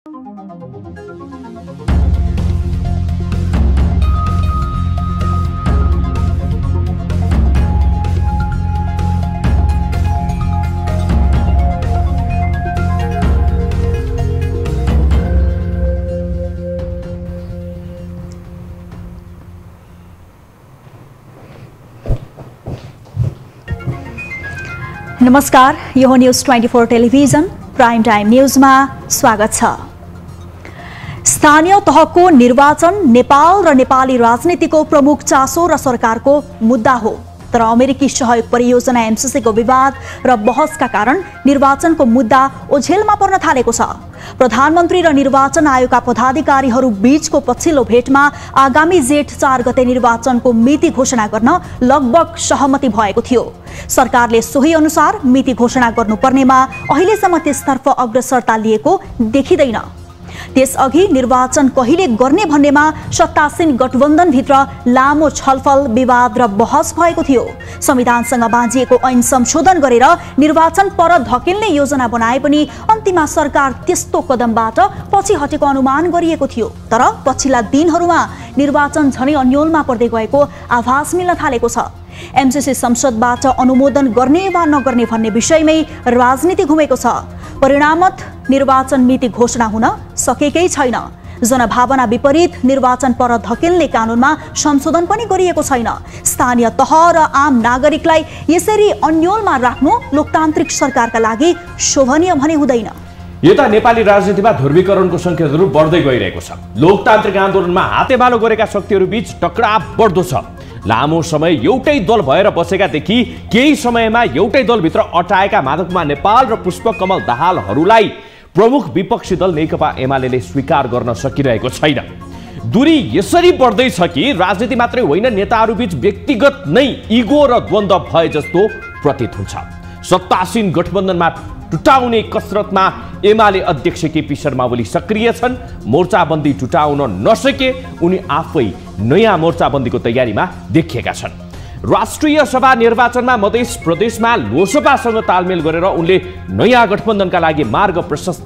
नमस्कार, यो news 24 television prime time न्यूजमा स्वागत छ। स्थानीय तहको निर्वाचन नेपाल र नेपाली राजनीतिको प्रमुख चासो र सरकारको मुद्दा हो। तर अमेरिकी सहयोग परियोजना एमसीसी को विवाद र बहसका कारण निर्वाचनको मुद्दा ओझेलमा पर्न थालेको छ। प्रधानमन्त्री र निर्वाचन आयोगका पदाधिकारीहरू बीचको पछिल्लो भेटमा आगामी जेठ 4 गते निर्वाचनको मिति घोषणा गर्न लगभग सहमति भएको थियो। सरकारले सोही अनुसार मिति घोषणा गर्नुपर्नेमा अहिलेसम्म त्यसतर्फ अग्रसरता लिएको देखिँदैन। त्यसअघि निर्वाचन कहिले गर्ने भन्नेमा सत्तासीन गठबन्धनभित्र लामो छलफल, विवाद र बहस भएको थियो। संविधानसँग बाँधिएको ऐन संशोधन गरेर निर्वाचन पर धकेल्ने योजना बनाए पनि अन्तिममा सरकार त्यस्तो कदमबाट पछि हटेको अनुमान गरिएको थियो। तर पछिल्ला दिनहरूमा निर्वाचन झनै अन्योलमा पर्दै गएको आभास मिल्न थालेको छ। एमसीसी संसदबाट अनुमोदन गर्ने वा नगर्ने भन्ने विषयमै राजनीति घुमेको छ। परिणामत निर्वाचन मिति घोषणा हुन सकेकै छैन। जनभावना विपरीत निर्वाचन पर धकेल्ने कानूनमा संशोधन पनि गरिएको छैन। स्थानीय तह र आम नागरिकलाई यसरी अन्योलमा राख्नु लोकतान्त्रिक सरकारका लागि शोभनीय भने हुँदैन। यता नेपाली राजनीतिमा ध्रुवीकरणको संकेतहरू बढ्दै गइरहेको छ। लोकतान्त्रिक आन्दोलनमा हातेमालो गरेका शक्तिहरू बीच टकराव बढ्दो छ। लामो समय एउटै दल भएर बसेकादेखि केही समयमा एउटै दलभित्र अटाएका माधवकुमार नेपाल र पुष्पकमल दाहालहरूलाई प्रमुख विपक्षी दल नेकपा एमाले स्वीकार गर्न सकिरहेको छैन। दूरी यसरी बढ्दैछ कि राजनीति मात्रै होइन, नेताहरूबीच व्यक्तिगत नै इगो र द्वन्द्व भए जस्तो प्रतीत हुन्छ। सत्तासीन गठबन्धनमा टुटाउने कसरतमा एमाले अध्यक्ष केपी शर्मा ओली सक्रिय छन्। मोर्चाबन्दी टुटाउन नसके उनी आफै नयाँ मोर्चाबन्दीको तयारीमा देखिएका छन्। राष्ट्रिय सभा निर्वाचनमा मधेस प्रदेशमा लोसपासँग तालमेल गरेर उनले नयाँ गठबन्धनका लागि मार्ग प्रशस्त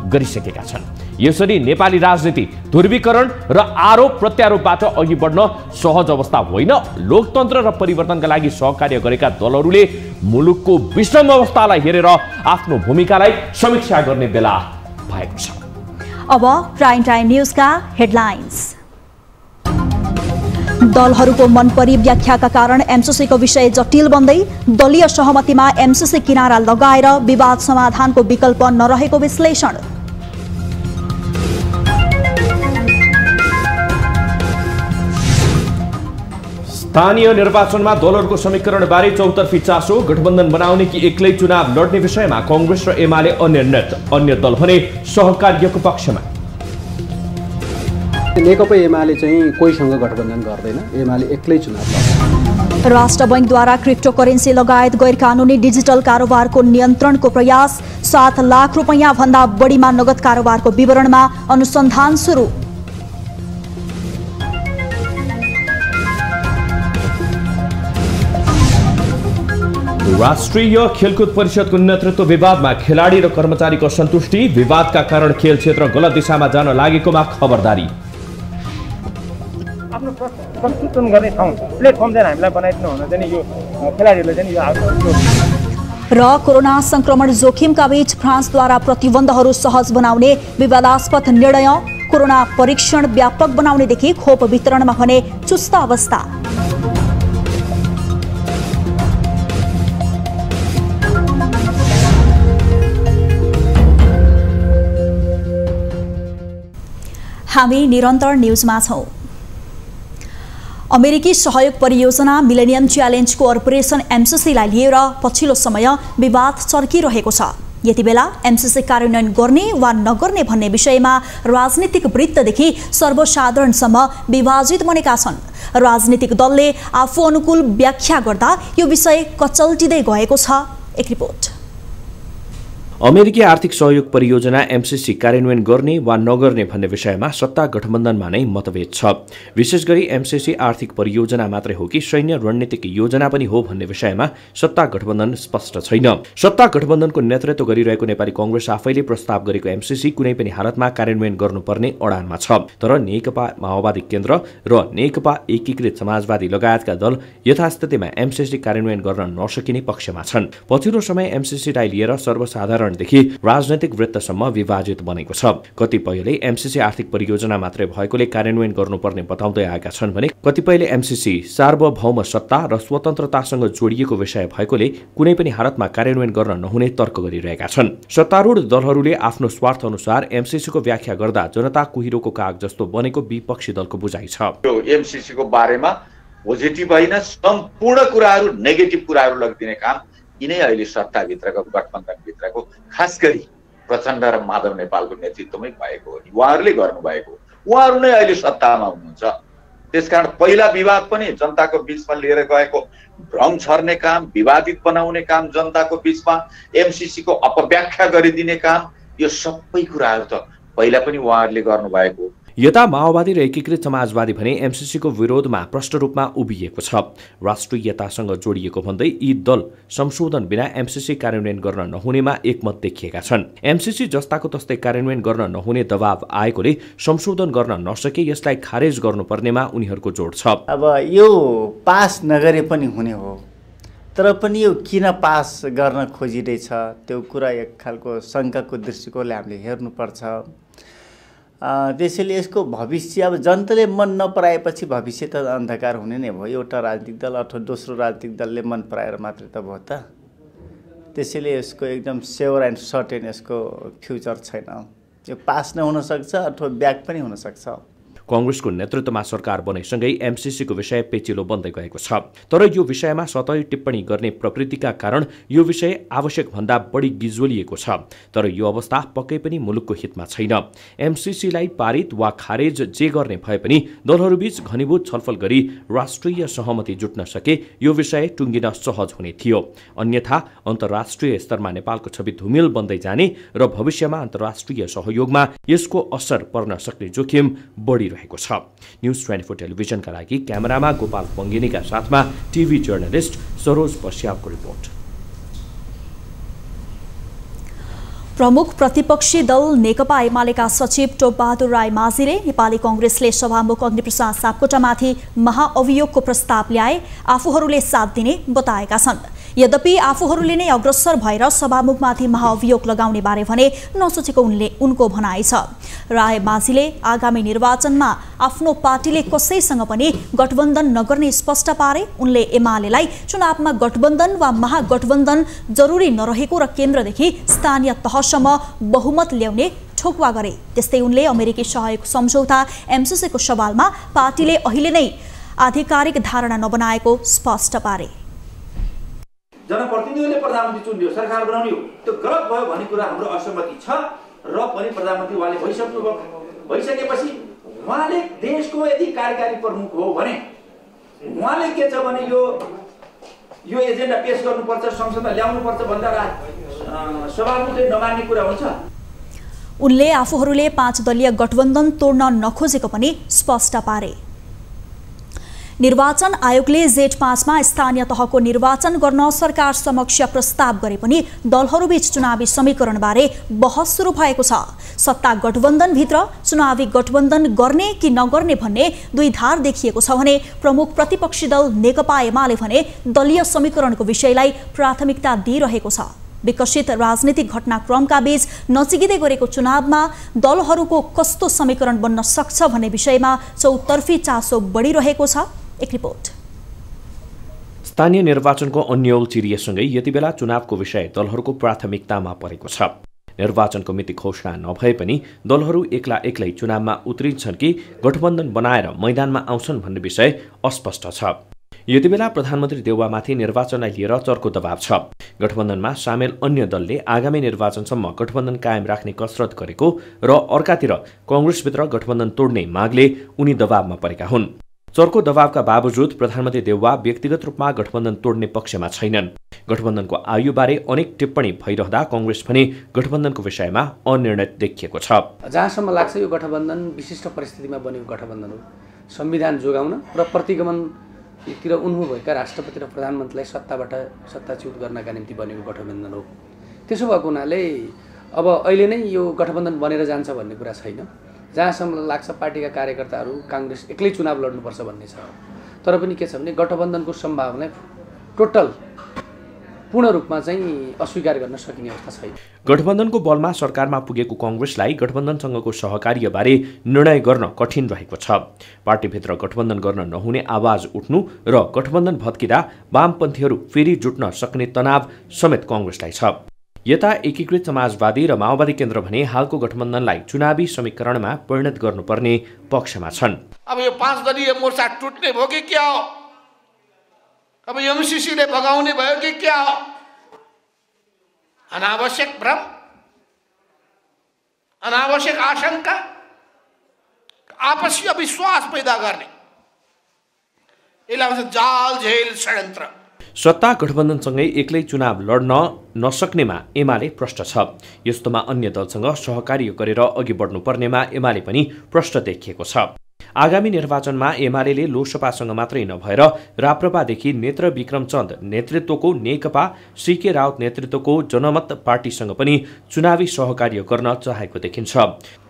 गरिसकेका छन्। यसरी नेपाली राजनीति ध्रुवीकरण र आरोप प्रत्यारोपबाट अघि बढ्न सहज अवस्था होइन। लोकतन्त्र र परिवर्तनका लागि सहकार्य गरेका दलहरूले मुलुकको विषम अवस्थालाई हेरेर आफ्नो भूमिकालाई समीक्षा गर्ने बेला भएको छ। अब प्राइम टाइम न्यूजका हेडलाइन्स। दलहरूको मनपरी व्याख्याका कारण एमसीसीको विषय जटिल बन्दै, दलीय सहमतिमा एमसीसी किनारा लगाएर विवाद समाधानको विकल्प नरहेको विश्लेषण। स्थानीय निर्वाचनमा दलहरूको समीकरण बारे चौतर्फी चासो। गठबन्धन बनाउने कि एक्लै चुनाव लड्ने विषयमा कांग्रेस र एमाले अन्य दल भने सहकार्यको पक्षमा। नेकपा एमाले चाहिँ कोहीसँग गठबन्धन गर्दैन, एमाले एक्लै चुनाव लड्छ। राष्ट्र बैंकद्वारा क्रिप्टो करेन्सी लगायत गैर कानूनी डिजिटल कारोबारको नियन्त्रणको प्रयास। 7 लाख रुपैयाँ भन्दा बढीमा नगद कारोबारको विवरणमा अनुसन्धान सुरु। राष्ट्रिय खेलकुद परिषदको नेतृत्व विवादमा खेलाडी र कर्मचारीको असन्तुष्टि। विवादका कारण खेल क्षेत्र गलत दिशामा जान लागेकोमा खबरदारी। आफ्नो प्रस्तुत गर्ने ठाउँ प्लेटफर्म चाहिँ हामीलाई बनाइदिनु हुन चाहिँ यो खेलाडीहरूले चाहिँ यो र कोरोना संक्रमण जोखिमका बीच फ्रान्सद्वारा प्रतिबन्धहरू सहज बनाउने विवादास्पद निर्णय। कोरोना परीक्षण व्यापक बनाउनेदेखि खोप वितरणमा भने चुस्त अवस्था। हामी निरन्तर न्यूजमा छौं। अमेरिकी सहयोग परियोजना मिलेनियम च्यालेन्जको अर्परेसन एमसीसीलाई लिएर पछिल्लो समय विवाद चर्किरहेको छ। यति बेला एमसीसी कार्यान्वयन गर्ने वा नगर्ने भन्ने विषयमा राजनीतिक वृत्तदेखि सर्वसाधारणसम्म विभाजित बनेका छन्। राजनीतिक दलले आफू अनुकूल व्याख्या गर्दा यो विषय कचल्टिँदै गएको छ। एक रिपोर्ट। अमेरिकी आर्थिक सहयोग परियोजना एमसीसी कार्यान्वयन गर्ने वा नगर्ने भन्ने विषयमा सत्ता गठबन्धनमा नै मतभेद छ। विशेष गरी एमसीसी आर्थिक परियोजना मात्रै हो कि सैन्य रणनीतिक योजना पनि हो भन्ने विषयमा सत्ता गठबन्धन स्पष्ट छैन। सत्ता गठबन्धनको नेतृत्व गरिरहेको नेपाली कांग्रेस आफैले प्रस्ताव गरेको एमसीसी कुनै पनि हालतमा कार्यान्वयन गर्नुपर्ने अडानमा छ। तर नेकपा माओवादी केन्द्र र नेकपा एकीकृत समाजवादी लगायतका दल यथास्थितिमा एमसीसी कार्यान्वयन गर्न नसकिने पक्षमा छन्। पछिल्लो समय एमसीसीलाई लिएर सर्वसाधारणदेखि राजनैतिक वृत्तसम्म विभाजित बनेको छ। कतिपयले एमसीसी आर्थिक परियोजना मात्रै भएकोले कार्यान्वयन गर्नुपर्ने बताउँदै आएका छन् भने कतिपयले एमसीसी सार्वभौम सत्ता र स्वतन्त्रतासँग जोडिएको विषय भएकोले कुनै पनि हालतमा कार्यान्वयन गर्न नहुने तर्क गरिरहेका छन्। सत्तारूढ दलहरूले आफ्नो स्वार्थ अनुसार एमसीसीको व्याख्या गर्दा जनता कुहिरोको काग जस्तो बनेको विपक्षी दलको बुझाइ छ। यो एमसीसीको बारेमा पोजिटिभ होइन, सम्पूर्ण कुराहरू नेगेटिभ कुराहरू लगिदिने काम यिनै अहिले सत्ताभित्रको गठबन्धनभित्रको खास गरी प्रचण्ड र माधव नेपालको नेतृत्वमै भएको हो। उहाँहरूले गर्नुभएको, उहाँहरू नै अहिले सत्तामा हुनुहुन्छ। त्यसकारण पहिला विवाद पनि जनताको बीचमा लिएर गएको, भ्रम छर्ने काम, विवादित बनाउने काम, जनताको बीचमा एमसीसीको अपव्याख्या गरिदिने काम, यो सबै कुराहरू त पहिला पनि उहाँहरूले गर्नुभएको हो। यता माओवादी र एकीकृत समाजवादी भने एमसीसीको विरोधमा प्रष्ट रूपमा उभिएको छ। राष्ट्रियतासँग जोडिएको भन्दै यी दल संशोधन बिना एमसीसी कार्यान्वयन गर्न नहुनेमा एकमत देखिएका छन्। एमसीसी जस्ताको तस्तै कार्यान्वयन गर्न नहुने दबाव आएकोले संशोधन गर्न नसके यसलाई खारेज गर्नुपर्नेमा उनीहरूको जोड छ। अब यो पास नगरे पनि हुने हो, तर पनि यो किन पास गर्न खोजिरहेछ त्यो कुरा एक खालको शङ्काको दृष्टिकोणले हामीले हेर्नुपर्छ। त्यसैले यसको भविष्य अब जनताले मन नपराएपछि भविष्य त अन्धकार हुने नै भयो। एउटा राजनीतिक दल अथवा दोस्रो राजनीतिक दलले मन पराएर मात्रै त भयो त। त्यसैले यसको एकदम स्योर एन्ड सर्टेन यसको फ्युचर छैन। यो पास नै हुनसक्छ अथवा ब्याक पनि हुनसक्छ। कांग्रेसको नेतृत्वमा सरकार बनेसँगै एमसीसीको विषय पेचिलो बन्दै गएको छ। तर यो विषयमा सतही टिप्पणी गर्ने प्रवृत्तिका कारण यो विषय आवश्यक भन्दा बढी गिज्वलिएको छ। तर यो अवस्था पक्कै पनि मुलुकको हितमा छैन। एमसीसीलाई पारित वा खारेज जे गर्ने भए पनि दलहरूबीच घनीभूत छलफल गरी राष्ट्रिय सहमति जुट्न सके यो विषय टुङ्गिन सहज हुने थियो। अन्यथा अन्तर्राष्ट्रिय स्तरमा नेपालको छवि धुमिल बन्दै जाने र भविष्यमा अन्तर्राष्ट्रिय सहयोगमा यसको असर पर्न सक्ने जोखिम बढी छ। न्यूज 24 टेलिभिजनका लागि क्यामेरामा गोपाल पङ्गिनीका साथमा टिभी जर्नलिस्ट सरोज बस्यालको रिपोर्ट। प्रमुख प्रतिपक्षी दल नेकपा एमालेका सचिव टोपबहादुर राई माझीले नेपाली कांग्रेसले सभामुख अग्निप्रसाद सापकोटामाथि महाअभियोगको प्रस्ताव ल्याए आफूहरूले साथ दिने बताएका छन्। यद्यपि आफूहरूले नै अग्रसर भएर सभामुखमाथि महाअभियोग लगाउने बारे भने नसोचेको उनको भनाइ छ। राय माझीले आगामी निर्वाचनमा आफ्नो पार्टीले कसैसँग पनि गठबन्धन नगर्ने स्पष्ट पारे। उनले एमालेलाई चुनावमा गठबन्धन वा महागठबन्धन जरुरी नरहेको र केन्द्रदेखि स्थानीय तहसम्म बहुमत ल्याउने ठोकुवा गरे। त्यस्तै उनले अमेरिकी सहयोग सम्झौता एमसीसीको सवालमा पार्टीले अहिले नै आधिकारिक धारणा नबनाएको स्पष्ट पारे। जनप्रतिनिधिले प्रधानमन्त्री चुन्यो, सरकार बनाउने हो, त्यो गलत भयो भन्ने कुरा हाम्रो असहमति छ र पनि प्रधानमन्त्री उहाँले भइसक्नुभयो। भइसकेपछि उहाँले देशको यदि कार्यकारी प्रमुख हो भने उहाँले के छ भने यो एजेन्डा पेश गर्नुपर्छ, संसदमा ल्याउनुपर्छ भन्दा सभामुखले नमान्ने कुरा हुन्छ। उनले आफूहरूले 5 दलीय गठबन्धन तोड्न नखोजेको पनि स्पष्ट पारे। निर्वाचन आयोगले जेठ 5 मा स्थानीय तहको निर्वाचन गर्न सरकार समक्ष प्रस्ताव गरे पनि दलहरूबीच चुनावी समीकरणबारे बहस सुरु भएको छ। सत्ता गठबन्धनभित्र चुनावी गठबन्धन गर्ने कि नगर्ने भन्ने दुई धार देखिएको छ भने प्रमुख प्रतिपक्षी दल नेकपा एमाले भने दलीय समीकरणको विषयलाई प्राथमिकता दिइरहेको छ। विकसित राजनीतिक घटनाक्रमका बीच नजिकै गरेको चुनावमा दलहरूको कस्तो समीकरण बन्न सक्छ भन्ने विषयमा चौतर्फी चासो बढिरहेको छ। एक रिपोर्ट। स्थानीय निर्वाचनको अन्यल चिरिएसँगै यति बेला चुनावको विषय दलहरूको प्राथमिकतामा परेको छ। निर्वाचनको मिति घोषणा नभए पनि दलहरू एक्लै चुनावमा उत्रिन्छन् कि गठबन्धन बनाएर मैदानमा आउँछन् भन्ने विषय अस्पष्ट छ। यति बेला प्रधानमन्त्री देउवामाथि निर्वाचनलाई लिएर चर्को दबाव छ। गठबन्धनमा सामेल अन्य दलले आगामी निर्वाचनसम्म गठबन्धन कायम राख्ने कसरत गरेको र अर्कातिर कांग्रेसभित्र गठबन्धन तोड्ने मागले उनी दबावमा परेका हुन्। चर्को दबावका बावजुद प्रधानमन्त्री देउवा व्यक्तिगत रूपमा गठबन्धन तोड्ने पक्षमा छैनन्। गठबन्धनको आयुबारे अनेक टिप्पणी भइरहँदा कांग्रेस भने गठबन्धनको विषयमा अनिर्णित देखिएको छ। जहाँसम्म लाग्छ यो गठबन्धन विशिष्ट परिस्थितिमा बनेको गठबन्धन हो। संविधान जोगाउन र प्रतिगमनतिर उन्मुख भएका राष्ट्रपति र प्रधानमन्त्रीलाई सत्ताच्युत गर्नका निम्ति बनेको गठबन्धन हो। त्यसो भएको हुनाले अब अहिले नै यो गठबन्धन बनेर जान्छ भन्ने कुरा छैन। जहाँसम्म लाग्छ पार्टीका कार्यकर्ताहरू कांग्रेस एक्लै चुनाव लड्नुपर्छ भन्ने छ। तर पनि के छ भने गठबन्धनको सम्भावना टोटल पूर्ण रूपमा चाहिँ अस्वीकार गर्न सकिने अवस्था छैन। गठबन्धनको बलमा सरकारमा पुगेको कांग्रेसलाई गठबन्धनसँगको सहकार्यबारे निर्णय गर्न कठिन रहेको छ। पार्टीभित्र गठबन्धन गर्न नहुने आवाज उठ्नु र गठबन्धन भत्किँदा वामपन्थीहरू फेरि जुट्न सक्ने तनाव समेत कांग्रेसलाई छ। यता एकीकृत समाजवादी र माओवादी केन्द्र भने हालको गठबन्धनलाई चुनावी समीकरणमा परिणत गर्नुपर्ने पक्षमा छन्। अब यो 5 दलीय मोर्चा टुट्ने भयो कि क्या हो? अब एमसीसीले भगाउने भयो कि क्या हो? अनावश्यक भ्रम, अनावश्यक आशंका, आपसी अविश्वास पैदा गर्ने, यसलाई भन्छ जाल झेल षड्यन्त्र। सत्ता गठबन्धनसँगै एक्लै चुनाव लड्न नसक्नेमा एमाले प्रष्ट छ। यस्तोमा अन्य दलसँग सहकार्य गरेर अघि बढ्नुपर्नेमा एमाले पनि प्रष्ट देखिएको छ। आगामी निर्वाचनमा एमाले लोकसभासँग मात्रै नभएर राप्रपादेखि नेत्र विक्रम चन्द नेतृत्वको नेकपा, सीके राउत नेतृत्वको जनमत पार्टीसँग पनि चुनावी सहकार्य गर्न चाहेको देखिन्छ।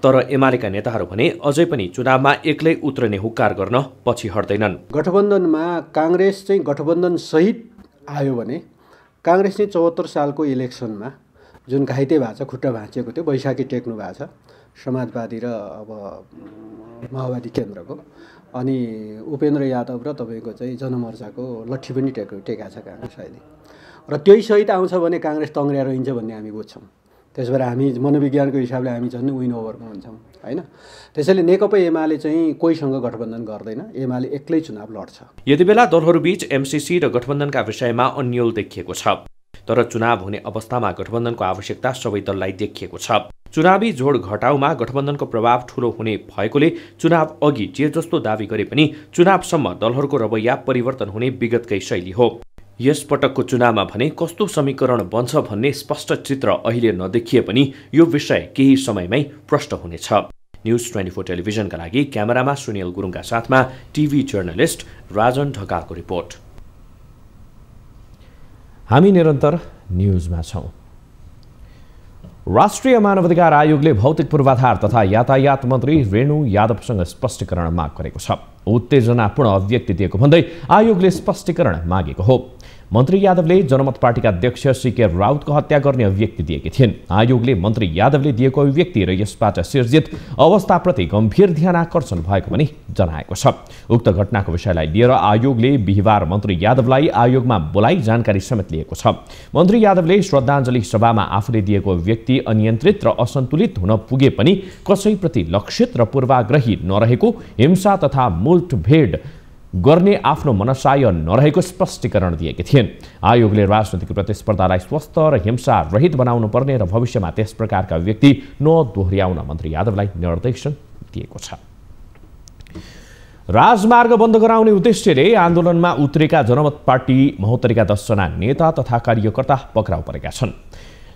तर एमालेका नेताहरू भने अझै पनि चुनावमा एक्लै उत्रने हुक्कार गर्न पछि हट्दैनन्। गठबन्धनमा कांग्रेस चाहिँ गठबन्धन सहित आयो भने कांग्रेस चाहिँ 74 सालको इलेक्सनमा जुन घाइते भएको छ, खुट्टा भाँचिएको थियो, बैशाखी टेक्नु भएको छ समाजवादी र अब माओवादी केन्द्रको, अनि उपेन्द्र यादव र तपाईँको चाहिँ जनमोर्चाको लट्ठी पनि टेका छ कांग्रेस अहिले। र त्यही सहित आउँछ भने कांग्रेस तङ्ग्रिया रहन्छ भन्ने हामी बुझ्छौँ। त्यसो भएर हामी मनोविज्ञानको हिसाबले हामी झन् विन ओभरमा हुन्छौँ हैन। त्यसैले नेकपा एमाले चाहिँ कोहीसँग गठबन्धन गर्दैन, एमाले एक्लै चुनाव लड्छ। यति बेला दलहरूबीच एमसीसी र गठबन्धनका विषयमा अन्यल देखिएको छ। तर चुनाव हुने अवस्थामा गठबन्धनको आवश्यकता सबै दललाई देखिएको छ। चुनावी जोड घटाउमा गठबन्धनको प्रभाव ठूलो हुने भएकोले चुनाव अघि जे जस्तो दावी गरे पनि चुनावसम्म दलहरूको रवैया परिवर्तन हुने विगतकै शैली हो। यस पटकको चुनावमा भने कस्तो समीकरण बन्छ भन्ने स्पष्ट चित्र अहिले नदेखिए पनि यो विषय केही समयमै प्रष्ट हुनेछ। न्यूज 24 टेलिभिजनका लागि क्यामेरामा सुनिल गुरुङका साथमा टिभी जर्नलिस्ट राजन ढकालको रिपोर्ट। हामी निरन्तर न्यूजमा छौं। राष्ट्रिय मानवाधिकार आयोगले भौतिक पूर्वाधार तथा यातायात मन्त्री रेणु यादवसँग स्पष्टीकरण माग गरेको छ। उत्तेजनापूर्ण अभिव्यक्ति दिएको भन्दै आयोगले स्पष्टीकरण मागेको हो। मन्त्री यादवले जनमत पार्टीका अध्यक्ष सीके राउतको हत्या गर्ने अभिव्यक्ति दिएकी थिइन्। आयोगले मन्त्री यादवले दिएको अभिव्यक्ति र यसबाट सिर्जित अवस्थाप्रति गम्भीर ध्यान आकर्षण भएको पनि जनाएको छ। उक्त घटनाको विषयलाई लिएर आयोगले बिहिबार मन्त्री यादवलाई आयोगमा बोलाई जानकारी समेत लिएको छ। मन्त्री यादवले श्रद्धाञ्जली सभामा आफूले दिएको अभिव्यक्ति अनियन्त्रित र असन्तुलित हुन पुगे पनि कसैप्रति लक्षित र पूर्वाग्रही नरहेको, हिंसा तथा मुठभेड गर्ने आफ्नो मनसाय नरहेको स्पष्टीकरण दिएकी थिइन्। आयोगले राजनीतिक प्रतिस्पर्धालाई स्वस्थ र हिंसा रहित बनाउनु पर्ने र भविष्यमा त्यस प्रकारका व्यक्ति नदोहोर्याउन मन्त्री यादवलाई निर्देशन दिएको छ। राजमार्ग बन्द गराउने उद्देश्यले आन्दोलनमा उत्रेका जनमत पार्टी महोत्तरीका 10 जना नेता तथा कार्यकर्ता पक्राउ परेका छन्।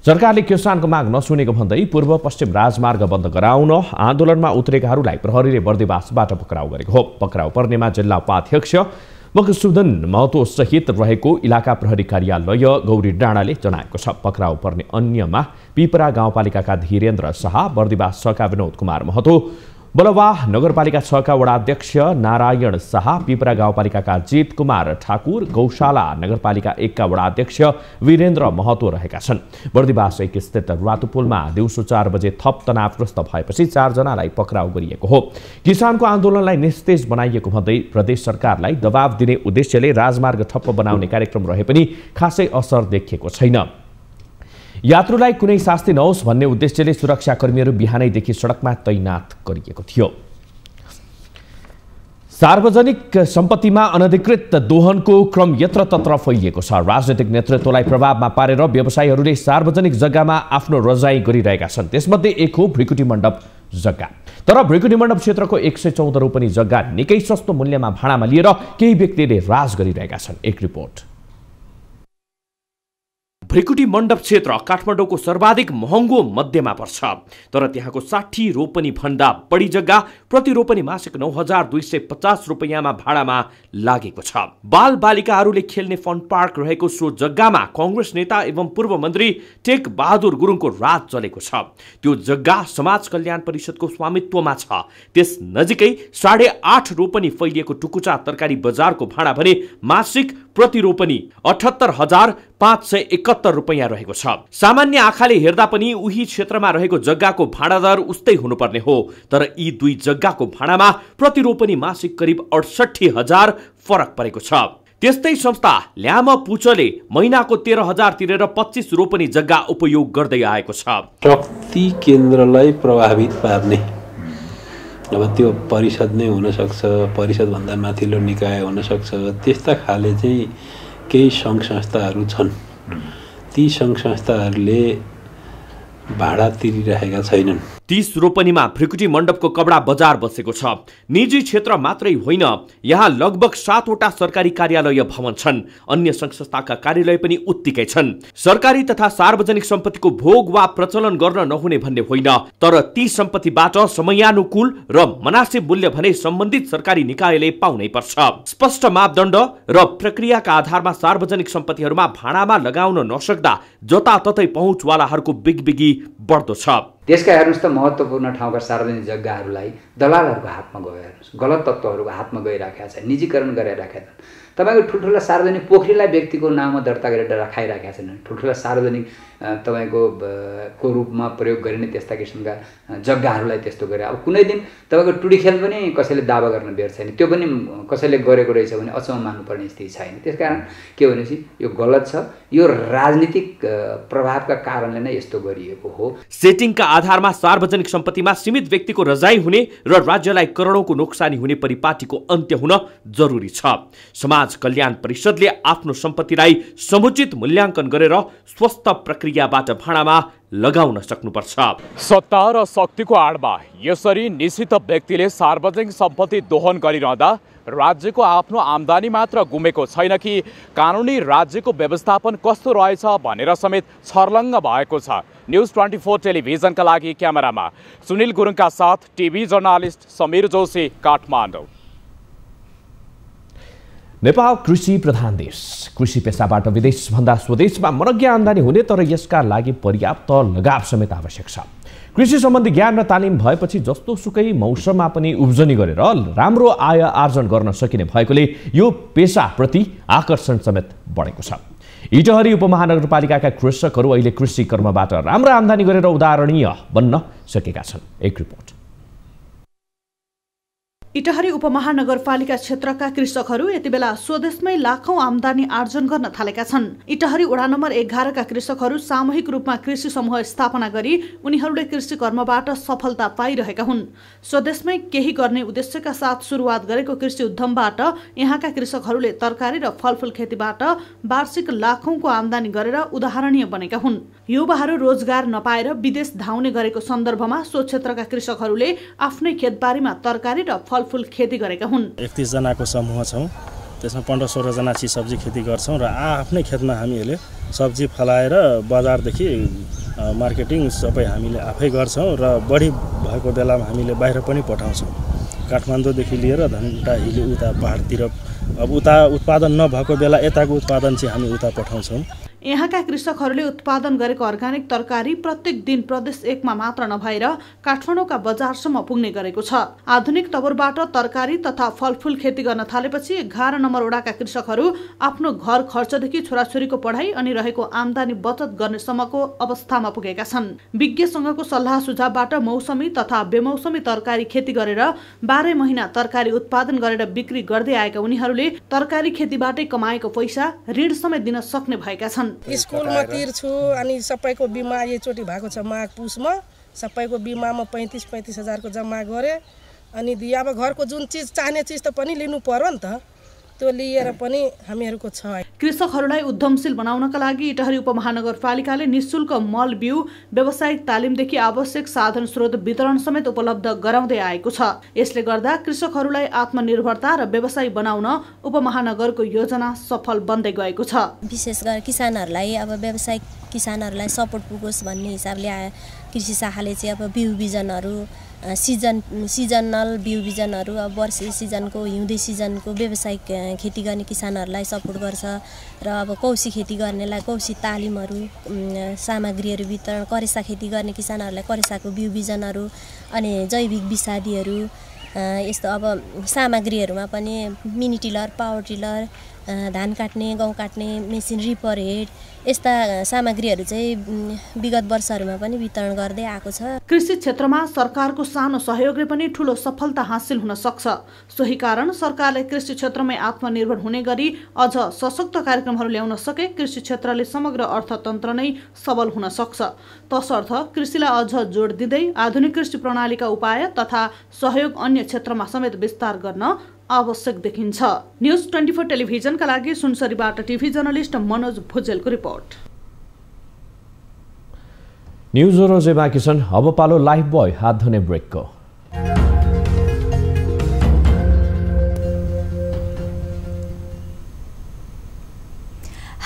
सरकारले किसानको माग नसुनेको भन्दै पूर्व पश्चिम राजमार्ग बन्द गराउन आन्दोलनमा उत्रेकाहरूलाई प्रहरीले बर्दिवासबाट पक्राउ गरेको हो। पक्राउ पर्नेमा जिल्ला उपाध्यक्ष मकसुदन महतो सहित रहेको इलाका प्रहरी कार्यालय गौरी डाँडाले जनाएको छ। पक्राउ पर्ने अन्यमा पिपरा गाउँपालिकाका धीरेन्द्र शाह, बर्दिवास 6 का विनोद कुमार महतो, बलवाह नगरपालिका 6 का वडाध्यक्ष नारायण शाह, पिपरा गाउँपालिकाका जीत कुमार ठाकुर, गौशाला नगरपालिका 1 का वडाध्यक्ष वीरेन्द्र महतो रहेका छन्। बर्दिवास 1 स्थित रातुपुलमा दिउँसो 4 बजे थप तनावग्रस्त भएपछि 4 जनालाई पक्राउ गरिएको हो। किसानको आन्दोलनलाई निस्तेज बनाइएको भन्दै प्रदेश सरकारलाई दबाव दिने उद्देश्यले राजमार्ग ठप्प बनाउने कार्यक्रम रहे पनि खासै असर देखिएको छैन। यात्रुलाई कुनै शास्ति नहोस् भन्ने उद्देश्यले सुरक्षाकर्मीहरू बिहानैदेखि सडकमा तैनात गरिएको थियो। सार्वजनिक सम्पत्तिमा अनधिकृत दोहनको क्रम यत्रतत्र फैलिएको छ। राजनीतिक नेतृत्वलाई प्रभावमा पारेर व्यवसायीहरूले सार्वजनिक जग्गामा आफ्नो रजाई गरिरहेका छन्। त्यसमध्ये एक हो भृकुटी मण्डप जग्गा। तर भृकुटी मण्डप क्षेत्रको 114 रोपनी जग्गा निकै सस्तो मूल्यमा भाडामा लिएर केही व्यक्तिले राज गरिरहेका छन्। एक रिपोर्ट। भृकुटी मण्डप क्षेत्र काठमाडौँको सर्वाधिक महँगो मध्यमा पर्छ, तर त्यहाँको 60 रोपनी भन्दा बढी जग्गा प्रति रोपनी मासिक 9,250 रुपैयाँमा भाडामा लागेको छ। बाल बालिकाहरूले खेल्ने फन पार्क रहेको सो जग्गामा कांग्रेस नेता एवं पूर्व मन्त्री टेक बहादुर गुरुङको राज चलेको छ। त्यो जग्गा समाज कल्याण परिषदको स्वामित्वमा छ। त्यस नजिकै 8.5 रोपनी फैलिएको टुकुचा तरकारी बजारको भाडा भने मासिक प्रति रोपनी 78,571 रुपैयाँ रहेको छ। सामान्य आँखाले हेर्दा पनि उही क्षेत्रमा रहेको जग्गाको भाडा दर उस्तै हुनुपर्ने हो, तर यी दुई जग्गाको भाडामा प्रति रोपनी मासिक करिब 68,000 फरक परेको छ। त्यस्तै संस्था ल्याम पुचले महिनाको 13,000 तिरेर 25 रोपनी जग्गा उपयोग गर्दै आएको छ। शक्ति केन्द्रलाई प्रभावित पार्ने, अब त्यो परिषद नै हुनसक्छ, परिषदभन्दा माथिल्लो निकाय हुनसक्छ, त्यस्ता खाले चाहिँ केही सङ्घ संस्थाहरू छन्। ती सङ्घ संस्थाहरूले भाडा तिरिरहेका छैनन्। 30 रोपनीमा भृकुटी मण्डपको कपडा बजार बसेको छ। निजी क्षेत्र मात्रै होइन, यहाँ लगभग 7वटा सरकारी कार्यालय भवन छन्। अन्य सङ्घ संस्थाका कार्यालय पनि उत्तिकै छन्। सरकारी तथा सार्वजनिक सम्पत्तिको भोग वा प्रचलन गर्न नहुने भन्ने होइन, तर ती सम्पत्तिबाट समयानुकूल र मनासिब मूल्य भने सम्बन्धित सरकारी निकायले पाउनै पर्छ। स्पष्ट मापदण्ड र प्रक्रियाका आधारमा सार्वजनिक सम्पत्तिहरूमा भाडामा लगाउन नसक्दा जताततै पहुँचवालाहरूको बिगबिगी बढ्दो छ। त्यसका हेर्नुहोस् त महत्त्वपूर्ण ठाउँका सार्वजनिक जग्गाहरूलाई दलालहरूको हातमा गयो हेर्नुहोस्, गलत तत्त्वहरूको हातमा गइराखेका छ, निजीकरण गरिराखेका छन्। तपाईँको ठुल्ठुला सार्वजनिक पोखरीलाई व्यक्तिको नाममा दर्ता गरेर राखाइराखेका छैनन्। ठुल्ठुला सार्वजनिक तपाईँको को रूपमा प्रयोग गरिने त्यस्ता किसिमका जग्गाहरूलाई त्यस्तो गरे। अब कुनै दिन तपाईँको टुडी खेल पनि कसैले दावा गर्न बेर छैन, त्यो पनि कसैले गरेको रहेछ भने अचम्म मान्नुपर्ने स्थिति छैन। त्यसकारण के भनेपछि यो गलत छ, यो राजनीतिक प्रभावका कारणले नै यस्तो गरिएको हो। सेटिङका आधारमा सार्वजनिक सम्पत्तिमा सीमित व्यक्तिको रजाई हुने र राज्यलाई करोडौंको नोक्सानी हुने परिपाटीको अन्त्य हुन जरुरी छ। समाज कल्याण परिषदले आफ्नो सम्पत्तिलाई समुचित मूल्याङ्कन गरेर स्वस्थ प्रक्रियाबाट भाडामा लगाउन सक्नुपर्छ। सत्ता र शक्तिको आडमा यसरी निश्चित व्यक्तिले सार्वजनिक सम्पत्ति दोहन गरिरहँदा राज्यको आफ्नो आम्दानी मात्र गुमेको छैन कि कानुनी राज्यको व्यवस्थापन कस्तो रहेछ भनेर समेत छर्लङ्ग भएको छ। न्युज 24 टेलिभिजनका लागि क्यामेरामा सुनिल गुरुङका साथ टिभी जर्नलिस्ट समीर जोशी, काठमाडौँ। नेपाल कृषि प्रधान देश। कृषि पेसाबाट विदेशभन्दा स्वदेशमा मनज्ञ आम्दानी हुने, तर यसका लागि पर्याप्त लगाव समेत आवश्यक छ। कृषि सम्बन्धी ज्ञान र तालिम भएपछि जस्तो सुकै मौसममा पनि उब्जनी गरेर राम्रो आय आर्जन गर्न सकिने भएकोले यो पेसाप्रति आकर्षण समेत बढेको छ। इटहरी उपमहानगरपालिकाका कृषकहरू अहिले कृषि कर्मबाट राम्रो आम्दानी गरेर उदाहरणीय बन्न सकेका छन्। एक रिपोर्ट। इटहरी उपमहानगरपालिका क्षेत्रका कृषकहरू यति बेला स्वदेशमै लाखौं आम्दानी आर्जन गर्न थालेका छन्। इटहरी वडा नम्बर 11 का कृषकहरू सामूहिक रूपमा कृषि समूह स्थापना गरी उनीहरूले कृषि कर्मबाट सफलता पाइरहेका हुन्। स्वदेशमै केही गर्ने उद्देश्यका साथ सुरुवात गरेको कृषि उद्यमबाट यहाँका कृषकहरूले तरकारी र फलफूल खेतीबाट वार्षिक लाखौंको आम्दानी गरेर उदाहरणीय बनेका हुन्। युवाहरू रोजगार नपाएर विदेश धाउने गरेको सन्दर्भमा सो क्षेत्रका कृषकहरूले आफ्नै खेतबारीमा तरकारी र फलफूल खेती गरेका हुन्। 31 जनाको समूह छौं, त्यसमा 15-16 जना चाहिँ सब्जी खेती गर्छौं र आफ्नै खेतमा हामीहरूले सब्जी फलाएर बजारदेखि मार्केटिङ सबै हामीले आफै गर्छौं र बढी भएको बेलामा हामीले बाहिर पनि पठाउँछौं। काठमाडौँदेखि लिएर धनकुटा हिली उता पहाडतिर अब उता उत्पादन नभएको बेला यताको उत्पादन चाहिँ हामी उता पठाउँछौं। यहाँका कृषकहरूले उत्पादन गरेको अर्गानिक तरकारी प्रत्येक दिन प्रदेश 1 मा मात्र नभएर काठमाडौँका बजारसम्म पुग्ने गरेको छ। आधुनिक तवरबाट तरकारी तथा फलफूल खेती गर्न थालेपछि 11 नम्बर वडाका कृषकहरू आफ्नो घर खर्चदेखि छोराछोरीको पढाइ अनि रहेको आम्दानी बचत गर्ने सम्मको अवस्थामा पुगेका छन्। विज्ञसँगको सल्लाह सुझावबाट मौसमी तथा बेमौसमी तरकारी खेती गरेर 12 महिना तरकारी उत्पादन गरेर बिक्री गर्दै आएका उनीहरूले तरकारी खेतीबाटै कमाएको पैसा ऋण समेत दिन सक्ने भएका छन्। स्कुलमा तिर्छु अनि सबैको बिमा एकचोटि भएको छ माघ पुसमा, सबैको बिमामा 35 हजारको जम्मा गरे अनि अब घरको जुन चिज चाहिने चिज त पनि लिनु पर्यो नि त, त्यो लिएर पनि हामीहरूको छ। कृषकहरूलाई उद्यमशील बनाउनका लागि इटहरी उपमहानगरपालिकाले निःशुल्क मल बिउ, व्यावसायिक तालिमदेखि आवश्यक साधन स्रोत वितरण समेत उपलब्ध गराउँदै आएको छ। यसले गर्दा कृषकहरूलाई आत्मनिर्भरता र व्यवसाय बनाउन उपमहानगरको योजना सफल बन्दै गएको छ। विशेष गरेर किसानहरूलाई अब व्यावसायिक किसानहरूलाई सपोर्ट पुगोस् भन्ने हिसाबले कृषि शाखाले चाहिँ अब बिउ बिजनहरू सिजनल बिउ बिजनहरू अब वर्षे सिजनको हिउँदे सिजनको व्यावसायिक खेती गर्ने किसानहरूलाई सपोर्ट गर्छ र अब कौशी खेती गर्नेलाई कौशी तालिमहरू सामग्रीहरू वितरण, करेसा खेती गर्ने किसानहरूलाई करेसाको बिउ बिजनहरू अनि जैविक विषादीहरू यस्तो अब सामग्रीहरूमा पनि मिनी टिलर, पावर टिलर, धान काट्ने, गहुँ काट्ने मेसिन, रिपर हेड यस्ता सामग्रीहरू चाहिँ विगत वर्षहरूमा पनि वितरण गर्दै आएको छ। कृषि क्षेत्रमा सरकारको सानो सहयोगले पनि ठूलो सफलता हासिल हुन सक्छ। सोही कारण सरकारले कृषि क्षेत्रमै आत्मनिर्भर हुने गरी अझ सशक्त कार्यक्रमहरू ल्याउन सके कृषि क्षेत्रले समग्र अर्थतन्त्र नै सबल हुन सक्छ। तसर्थ कृषिलाई अझ जोड दिँदै आधुनिक कृषि प्रणालीका उपाय तथा सहयोग अन्य क्षेत्रमा समेत विस्तार गर्न आवश्यक देखिन्छ। न्यूज 24 टेलिभिजनका लागि सुनसरीबाट टिभी जर्नलिस्ट मनोज भुजेलको रिपोर्ट। न्यूज रोजे बाँकी छन्। अब पालो लाइफ बोय हात धुने ब्रेकको।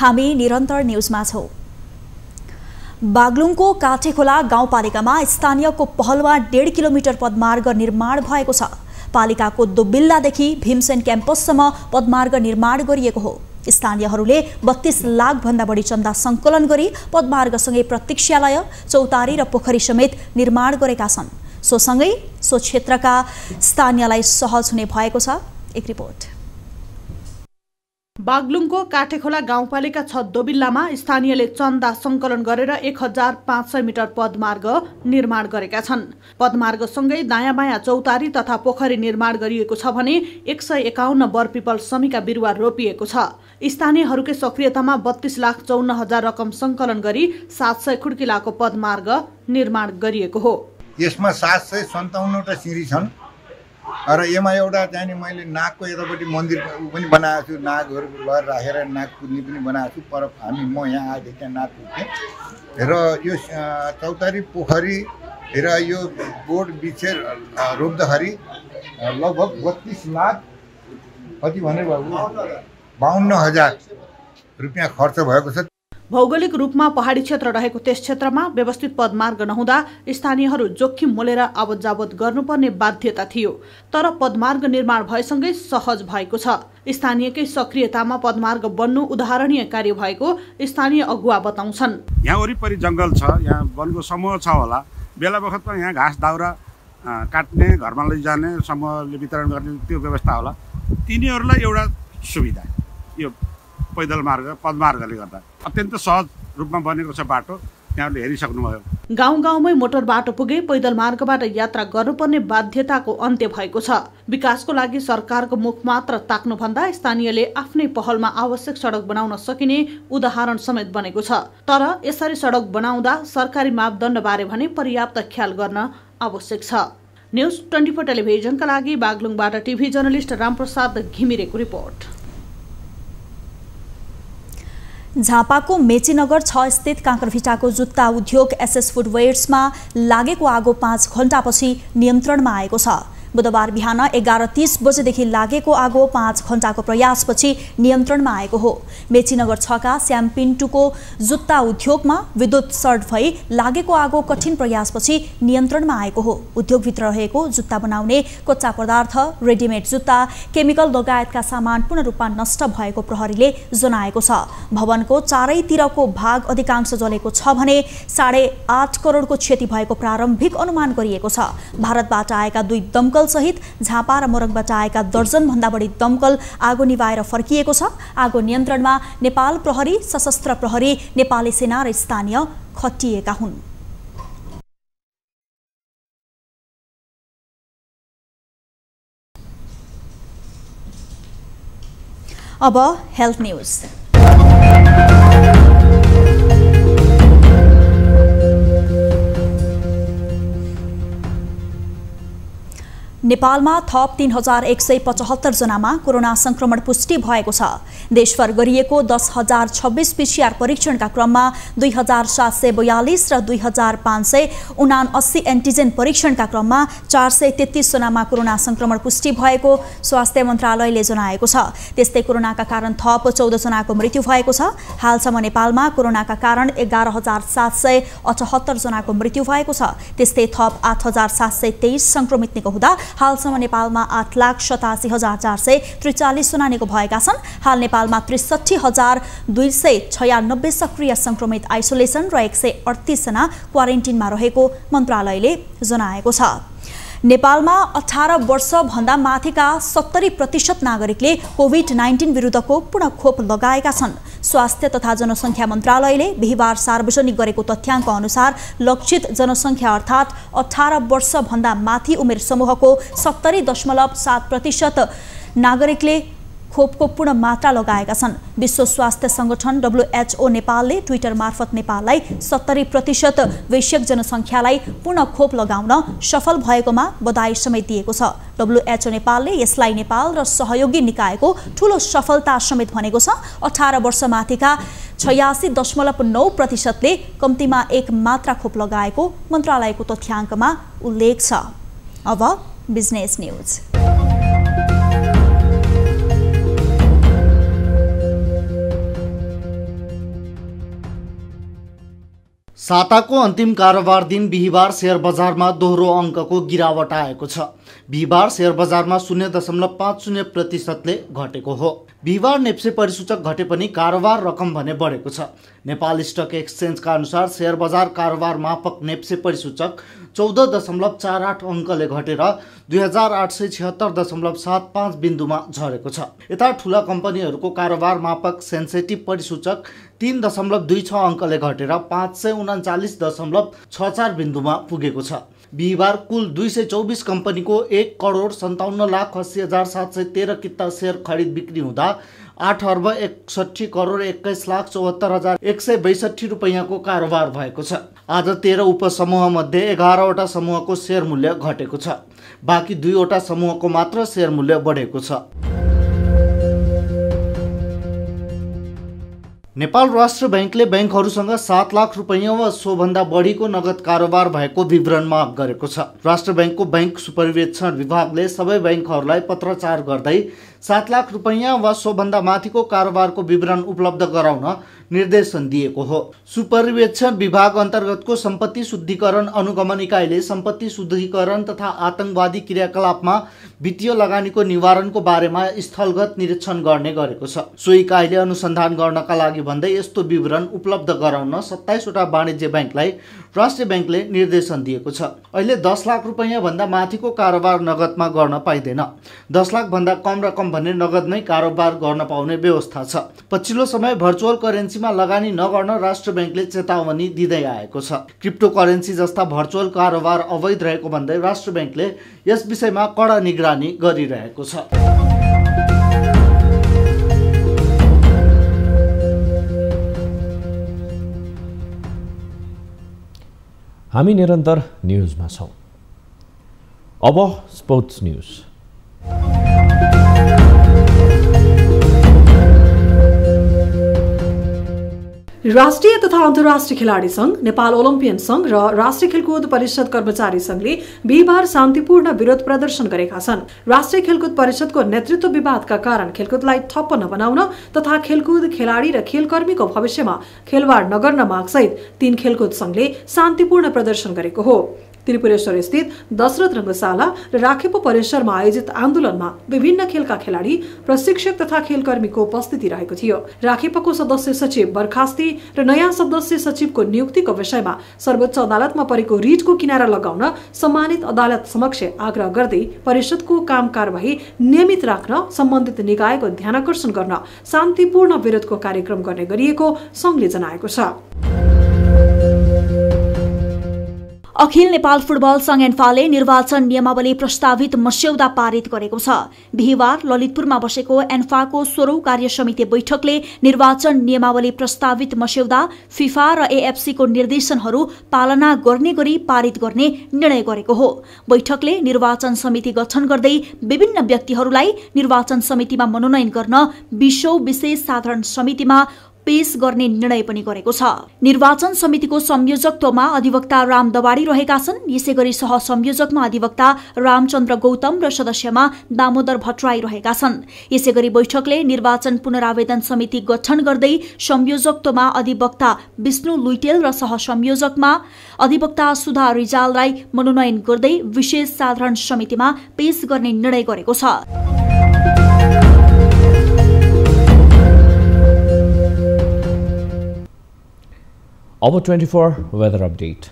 हामी निरन्तर न्यूजमा छौं। बागलुङको काठेखोला गाउँपालिकामा स्थानीयको पहलमा 1.5 किलोमिटर पदमार्ग निर्माण भएको छ। पालिकाको दोबिल्लादेखि भीमसेन क्याम्पससम्म पदमार्ग निर्माण गरिएको हो। स्थानीयहरूले 32 लाख भन्दा बढी चन्दा सङ्कलन गरी पदमार्गसँगै प्रतीक्षालय, चौतारी र पोखरी समेत निर्माण गरेका छन्। सोसँगै सो क्षेत्रका स्थानीयलाई सहज हुने भएको छ। एक रिपोर्ट। बागलुङको काठेखोला गाउँपालिका 6 दोबिल्लामा स्थानीयले चन्दा सङ्कलन गरेर 1500 मिटर पदमार्ग निर्माण गरेका छन्। पदमार्गसँगै दायाँ बायाँ चौतारी तथा पोखरी निर्माण गरिएको छ भने 151 बरपिपल समीका बिरुवा रोपिएको छ। स्थानीयहरूकै सक्रियतामा 32,54,000 रकम सङ्कलन गरी 700 खुड्किलाको पदमार्ग निर्माण गरिएको हो। यसमा 757वटा सिँढी छन् र यसमा एउटा चाहिँ मैले नागको यतापट्टि मन्दिर पनि बनाएको छु, नागहरू भएर राखेर नाग पुज्ने पनि बनाएको छु। पर म यहाँ आएदेखि त्यहाँ नाग पुज्थेँ र यो चौतारी पोखरी र यो बोर्ड बिछेर रोप्दाखेरि लगभग 32 लाख कति भने बाबु 52,000 रुपियाँ खर्च भएको छ। भौगोलिक रूपमा पहाडी क्षेत्र रहेको त्यस क्षेत्रमा व्यवस्थित पदमार्ग नहुँदा स्थानीयहरू जोखिम मोलेर आवत जावत गर्नुपर्ने बाध्यता थियो। तर पदमार्ग निर्माण भएसँगै सहज भएको छ। स्थानीयकै सक्रियतामा पदमार्ग बन्नु उदाहरणीय कार्य भएको स्थानीय अगुवा बताउँछन्। यहाँ वरिपरि जङ्गल छ, यहाँ वनको समूह छ होला, बेला बखतमा यहाँ घाँस दाउरा काट्ने, घरमा लैजाने, समूहले वितरण गर्ने त्यो व्यवस्था होला। तिनीहरूलाई एउटा सुविधा यो पैदल मार्ग पदमार्गले गर्दा अत्यन्त सहज रूपमा बनेको छ। बाटो यहाँले हेरिसक्नुभयो। गाउँ गाउँमै मोटर बाटो पुगे पैदल मार्गबाट यात्रा गर्नुपर्ने बाध्यताको अन्त्य भएको छ। विकासको लागि सरकारको मुख मात्र ताक्नुभन्दा स्थानीयले आफ्नै पहलमा आवश्यक सडक बनाउन सकिने उदाहरण समेत बनेको छ। तर यसरी सडक बनाउँदा सरकारी मापदण्डबारे भने पर्याप्त ख्याल गर्न आवश्यक छ। न्यूज 24 टेलिभिजनका लागि बागलुङबाट टिभी जर्नलिस्ट रामप्रसाद घिमिरेको रिपोर्ट। झापाको मेचीनगर 6 स्थित काँकरभिटाको जुत्ता उद्योग एसएस फुटवेयर्समा लागेको आगो 5 घण्टापछि नियन्त्रणमा आएको छ। बुधबार बिहान 11:30 बजेदेखि लागेको आगो 5 घण्टाको प्रयासपछि नियन्त्रणमा आएको हो। मेचीनगर 6 का श्याम पिन्टुको जुत्ता उद्योगमा विद्युत सर्ट भई लागेको आगो कठिन प्रयासपछि नियन्त्रणमा आएको हो। उद्योगभित्र रहेको जुत्ता बनाउने कच्चा पदार्थ, रेडिमेड जुत्ता, केमिकल लगायतका सामान पूर्ण रूपमा नष्ट भएको प्रहरीले जनाएको छ। भवनको चारैतिरको भाग अधिकांश जलेको छ भने 8.5 करोडको क्षति भएको प्रारम्भिक अनुमान गरिएको छ। भारतबाट आएका 2 दमकल सहित झापा र मोरङबाट आएका दर्जन भन्दा बढी दमकल आगो निभाएर फर्किएको छ। आगो नियन्त्रणमा नेपाल प्रहरी, सशस्त्र प्रहरी, नेपाली सेना र स्थानीय खटिएका हुन्। अब हेल्थ न्यूज। नेपालमा थप 3175 जनामा कोरोना संक्रमण पुष्टि भएको छ। देशभर गरिएको 10,026 PCR परीक्षणका क्रममा 2,742 र 2,579 एन्टिजेन परीक्षणका क्रममा 433 जनामा कोरोना संक्रमण पुष्टि भएको स्वास्थ्य मन्त्रालयले जनाएको छ। त्यस्तै कोरोनाका कारण थप 14 जनाको मृत्यु भएको छ। हालसम्म नेपालमा कोरोनाका कारण 11,778 जनाको मृत्यु भएको छ। त्यस्तै थप 8,723 संक्रमित निको हुँदा हालसम्म नेपालमा 8,87,443 जना निको भएका छन्। हाल नेपालमा 63,296 सक्रिय संक्रमित आइसोलेसन र 138 जना क्वारेन्टिनमा रहेको मन्त्रालयले जनाएको छ। नेपालमा 18 वर्षभन्दा माथिका 70% नागरिकले कोभिड-19 विरुद्धको पुनः खोप लगाएका छन्। स्वास्थ्य तथा जनसङ्ख्या मन्त्रालयले बिहिबार सार्वजनिक गरेको तथ्याङ्क अनुसार लक्षित जनसङ्ख्या अर्थात् 18 वर्षभन्दा माथि उमेर समूहको 70.7% नागरिकले खोपको पूर्ण मात्रा लगाएका छन्। विश्व स्वास्थ्य संगठन WHO नेपालले ट्विटर मार्फत नेपाललाई 70% वैश्विक जनसङ्ख्यालाई पूर्ण खोप लगाउन सफल भएकोमा बधाई समेत दिएको छ। WHO नेपालले यसलाई नेपाल र सहयोगी निकायको ठूलो सफलता समेत भनेको छ। 18 वर्षमाथिका 86.9%ले कम्तीमा एक मात्रा खोप लगाएको मन्त्रालयको तथ्याङ्कमा उल्लेख छ। अब बिजनेस न्यूज। साताको अन्तिम कारोबार दिन बिहिबार शेयर बजारमा दोहोरो अङ्कको गिरावट आएको छ। बिहिबार शेयर बजारमा 0.50% घटेको हो। बिहिबार नेप्से परिसूचक घटे पनि कारोबार रकम भने बढेको छ। नेपाल स्टक एक्सचेन्जका अनुसार शेयर बजार कारोबार मापक नेप्से परिसूचक 14.48 अङ्कले घटेर 2876.75 बिन्दुमा झरेको छ। यता ठुला कम्पनीहरूको कारोबार मापक सेन्सेटिभ परिसूचक 3.26 अङ्कले घटेर 539.64 बिन्दुमा पुगेको छ। बिहिबार कुल 224 कम्पनीको 1,57,80,713 किता शेयर खरिद बिक्री हुँदा 8,61,21,74,162 रुपैयाँको कारोबार भएको छ। आज 13 उपसमूह मध्ये 11वटा समूहको शेयर मूल्य घटेको छ। बाँकी 2वटा समूहको मात्र शेयर मूल्य बढेको छ। नेपाल राष्ट्र बैंकले बैंकहरूसँग 7 लाख रुपैयाँ वा सोभन्दा बढीको नगद कारोबार भएको विवरण माग गरेको छ। राष्ट्र बैंकको बैंक सुपरिवेक्षण विभागले सबै बैंकहरूलाई पत्रचार गर्दै 7 लाख रुपैयाँ वा सोभन्दा माथिको कारोबारको विवरण उपलब्ध गराउन निर्देशन दिएको हो। सुपरिवेक्षण विभाग अन्तर्गतको सम्पत्ति शुद्धिकरण अनुगमन इकाइले सम्पत्ति शुद्धिकरण तथा आतंकवादी क्रियाकलापमा वित्तीय लगानीको निवारणको बारेमा स्थलगत निरीक्षण गर्ने गरेको छ। सो इकाइले अनुसन्धान गर्नका लागि भन्दै यस्तो विवरण उपलब्ध गराउन 27 वटा वाणिज्य बैंकलाई राष्ट्रिय बैंकले निर्देशन दिएको छ। अहिले 10 लाख रुपैयाँ भन्दा माथिको कारोबार नगदमा गर्न पाइँदैन। 10 लाख भन्दा कम रकम भने नगदमै कारोबार गर्न पाउने व्यवस्था छ। पछिल्लो समय भर्चुअल करेन्सीमा लगानी नगर्न राष्ट्र बैंकले चेतावनी दिँदै आएको छ। क्रिप्टो करेन्सी जस्ता भर्चुअल कारोबार अवैध रहेको भन्दै राष्ट्र बैंकले यस विषयमा कडा निगरानी गरिरहेको छ। हामी निरन्तर न्युजमा छौं। अब स्पोर्ट्स न्युज। राष्ट्रिय तथा अन्तर्राष्ट्रिय खेलाडी संघ, नेपाल ओलम्पियन संघ र राष्ट्रिय खेलकुद परिषद कर्मचारी संघले बिहिबार शान्तिपूर्ण विरोध प्रदर्शन गरेका छन्। राष्ट्रिय खेलकुद परिषदको नेतृत्व विवादका कारण खेलकुदलाई ठप्प नबनाउन तथा खेलकुद खेलाडी र खेलकर्मीको भविष्यमा खेलवाड नगर्न मागसहित 3 खेलकुद संघले शान्तिपूर्ण प्रदर्शन गरेको हो। त्रिपुरेश्वर स्थित दशरथ रङ्गशाला र राखेपो परिसरमा आयोजित आन्दोलनमा विभिन्न खेलका खेलाडी, प्रशिक्षक तथा खेलकर्मीको उपस्थिति रहेको थियो। राखेपोको सदस्य सचिव बर्खास्ती र नयाँ सदस्य सचिवको नियुक्तिको विषयमा सर्वोच्च अदालतमा परेको रिटको किनारा लगाउन सम्मानित अदालत समक्ष आग्रह गर्दै परिषदको काम कारबाही नियमित राख्न सम्बन्धित निकायको ध्यानकर्षण गर्न शान्तिपूर्ण विरोधको कार्यक्रम गर्ने गरिएको संघले जनाएको छ। अखिल नेपाल फुटबल संघ एन्फाले निर्वाचन नियमावली प्रस्तावित मस्यौदा पारित गरेको छ। बिहिबार ललितपुरमा बसेको एन्फाको 16औं कार्य समिति बैठकले निर्वाचन नियमावली प्रस्तावित मस्यौदा फिफा र एएफसीको निर्देशनहरू पालना गर्ने गरी पारित गर्ने निर्णय गरेको हो। बैठकले निर्वाचन समिति गठन गर्दै विभिन्न व्यक्तिहरूलाई निर्वाचन समितिमा मनोनयन गर्न 20औं विशेष साधारण समितिमा पेश गर्ने निर्णय पनि गरेको छ। निर्वाचन समितिको संयोजकत्वमा अधिवक्ता राम दवाडी रहेका छन्। यसैगरी सहसंयोजकमा अधिवक्ता रामचन्द्र गौतम र सदस्यमा दामोदर भट्टराई रहेका छन्। यसैगरी बैठकले निर्वाचन पुनरावेदन समिति गठन गर्दै संयोजकत्वमा अधिवक्ता विष्णु लुइटेल र सहसंयोजकमा अधिवक्ता सुधा रिजाललाई मनोनयन गर्दै विशेष साधारण समितिमा पेश गर्ने निर्णय गरेको छ। अब 24 weather update.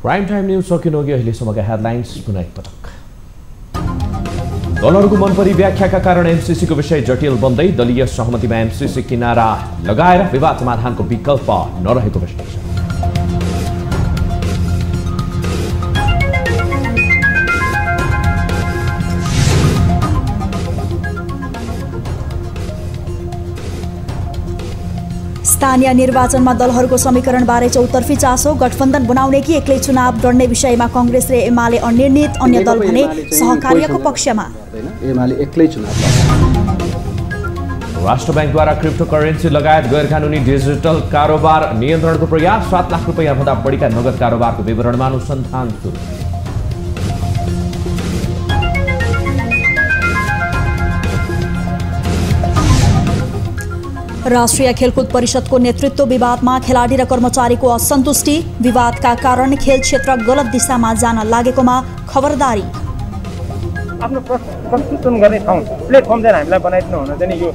Prime time news सकिनुअघि अहिलेसम्मका हेडलाइन्स पुनः एकपटक। दलहरूको मनपरी व्याख्याका कारण एमसीसीको विषय जटिल बन्दै दलीय सहमतिमा एमसीसी किनारा लगाएर विवाद समाधानको विकल्प नरहेको विश्लेषण। स्थानीय निर्वाचनमा दलहरूको समीकरणबारे चौतर्फी चासो, गठबन्धन बनाउने कि एक्लै चुनाव लड्ने विषयमा कांग्रेस र एमाले अनिर्णित, अन्य दल भने सहकार्यको पक्षमा। एमाले एक्लै चुनाव राष्ट्र बैंकद्वारा क्रिप्टोकरेन्सी लगायत गैरकानूनी डिजिटल कारोबार नियन्त्रणको प्रयास, 7 लाख रुपैयाँ भन्दा बढीका नगद कारोबारको विवरणमा अनुसन्धान सुरु। राष्ट्रिय खेलकुद परिषदको नेतृत्व विवादमा खेलाडी र कर्मचारीको असन्तुष्टि, विवादका कारण खेल क्षेत्र गलत दिशामा जान लागेकोमा खबरदारी। आफ्नो प्रस्तुत गर्ने ठाउँ प्लेटफर्म चाहिँ हामीलाई बनाइदिनु हुन चाहिँ यो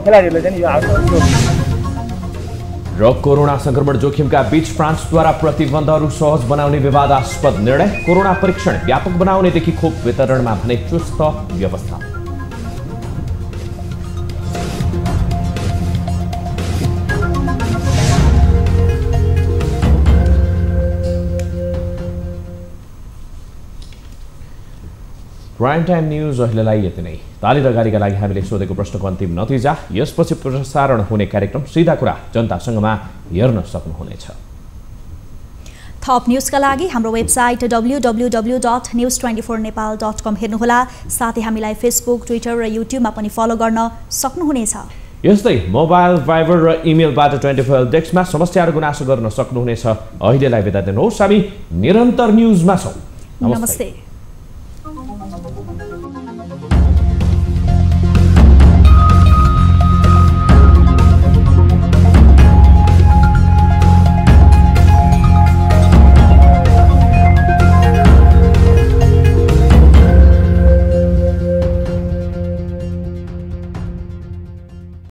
खेलाडीहरूले चाहिँ यो र कोरोना संक्रमण जोखिमका बीच फ्रान्सद्वारा प्रतिबन्धहरू सहज बनाउने विवादास्पद निर्णय, कोरोना परीक्षण व्यापक बनाउनेदेखि खोप वितरणमा भने चुस्त व्यवस्था। प्राइम टाइम न्यूज अहिलेलाई यति नै। ताली र गालीका लागि हामीले सोधेको प्रश्नको अन्तिम नतिजा, यसपछि प्रसारण हुने कार्यक्रम सीधा कुरा जनतासँगमा हेर्न सक्नुहुनेछ। थप न्यूजका लागि हाम्रो वेबसाइट www.news24nepal.com हेर्नुहोला। साथै हामीलाई फेसबुक, ट्विटर र युट्युबमा पनि फलो गर्न सक्नुहुनेछ। यस्तै मोबाइल, भाइबर र इमेलबाट 24 डेस्कमा समस्याहरू गुनासो गर्न सक्नुहुनेछ। अहिलेलाई बिदा दिनुहोस्, हामी निरन्तर न्यूजमा छौँ। नमस्ते।